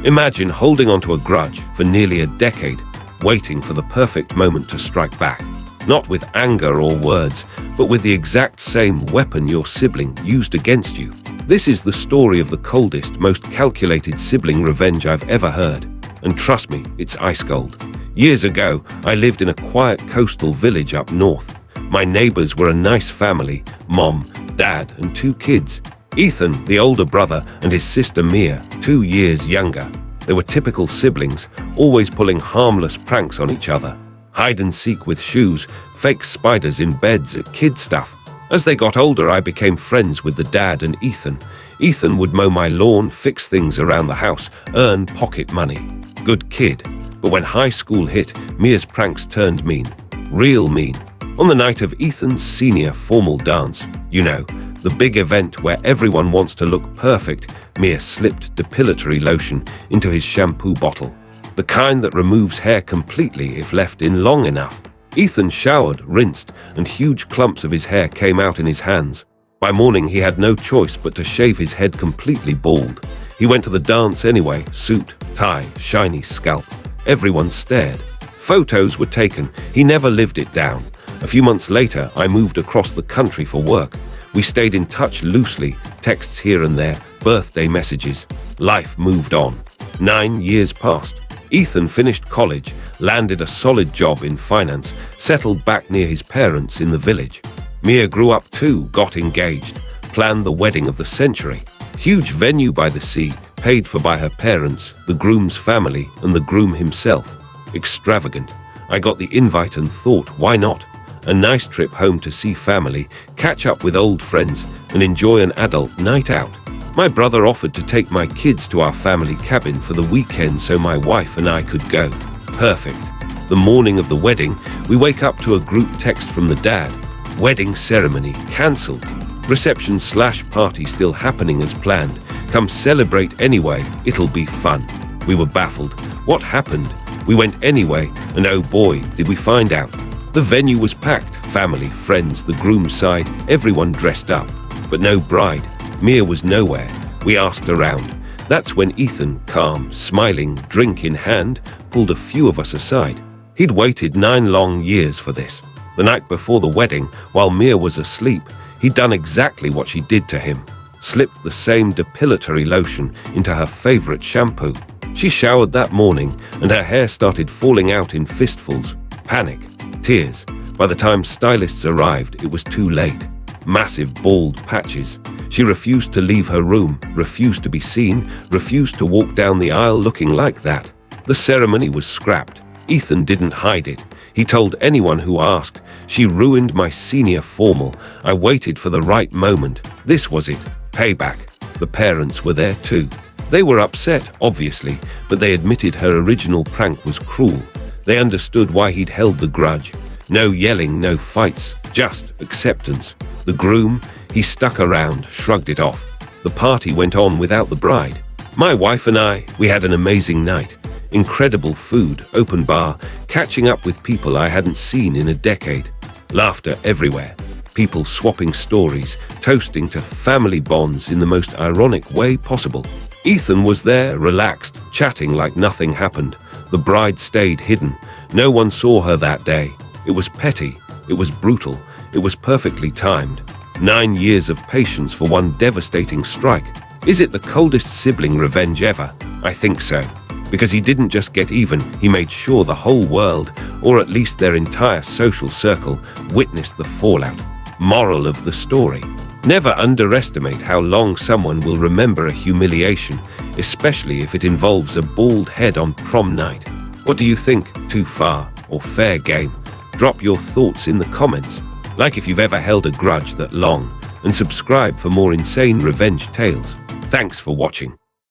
Imagine holding onto a grudge for nearly a decade, waiting for the perfect moment to strike back. Not with anger or words, but with the exact same weapon your sibling used against you. This is the story of the coldest, most calculated sibling revenge I've ever heard. And trust me, it's ice cold. Years ago, I lived in a quiet coastal village up north. My neighbors were a nice family, mom, dad, and 2 kids. Ethan, the older brother, and his sister Mia, 2 years younger. They were typical siblings, always pulling harmless pranks on each other. Hide and seek with shoes, fake spiders in beds, kid stuff. As they got older, I became friends with the dad and Ethan. Ethan would mow my lawn, fix things around the house, earn pocket money. Good kid. But when high school hit, Mia's pranks turned mean. Real mean. On the night of Ethan's senior formal dance, you know, the big event where everyone wants to look perfect, Mia slipped depilatory lotion into his shampoo bottle. The kind that removes hair completely if left in long enough. Ethan showered, rinsed, and huge clumps of his hair came out in his hands. By morning, he had no choice but to shave his head completely bald. He went to the dance anyway, suit, tie, shiny scalp. Everyone stared. Photos were taken. He never lived it down. A few months later, I moved across the country for work. We stayed in touch loosely, texts here and there, birthday messages. Life moved on. 9 years passed. Ethan finished college, landed a solid job in finance, settled back near his parents in the village. Mia grew up too, got engaged, planned the wedding of the century. Huge venue by the sea, paid for by her parents, the groom's family, and the groom himself. Extravagant. I got the invite and thought, why not? A nice trip home to see family, catch up with old friends, and enjoy an adult night out. My brother offered to take my kids to our family cabin for the weekend so my wife and I could go. Perfect. The morning of the wedding, we wake up to a group text from the dad. Wedding ceremony cancelled. Reception/party still happening as planned. Come celebrate anyway, it'll be fun. We were baffled. What happened? We went anyway, and oh boy, did we find out. The venue was packed, family, friends, the groom's side, everyone dressed up. But no bride. Mia was nowhere. We asked around. That's when Ethan, calm, smiling, drink in hand, pulled a few of us aside. He'd waited 9 long years for this. The night before the wedding, while Mia was asleep, he'd done exactly what she did to him. Slipped the same depilatory lotion into her favorite shampoo. She showered that morning, and her hair started falling out in fistfuls. Panic. Tears. By the time stylists arrived, it was too late. Massive bald patches. She refused to leave her room, refused to be seen, refused to walk down the aisle looking like that. The ceremony was scrapped. Ethan didn't hide it. He told anyone who asked. She ruined my senior formal. I waited for the right moment. This was it. Payback. The parents were there too. They were upset, obviously, but they admitted her original prank was cruel. They understood why he'd held the grudge. No yelling, no fights, just acceptance. The groom, he stuck around, shrugged it off. The party went on without the bride. My wife and I, we had an amazing night. Incredible food, open bar, catching up with people I hadn't seen in a decade. Laughter everywhere. People swapping stories, toasting to family bonds in the most ironic way possible. Ethan was there, relaxed, chatting like nothing happened. The bride stayed hidden. No one saw her that day. It was petty. It was brutal. It was perfectly timed. 9 years of patience for one devastating strike. Is it the coldest sibling revenge ever? I think so. Because he didn't just get even, he made sure the whole world, or at least their entire social circle, witnessed the fallout. Moral of the story: never underestimate how long someone will remember a humiliation, especially if it involves a bald head on prom night. What do you think? Too far or fair game? Drop your thoughts in the comments. Like if you've ever held a grudge that long, and subscribe for more insane revenge tales. Thanks for watching.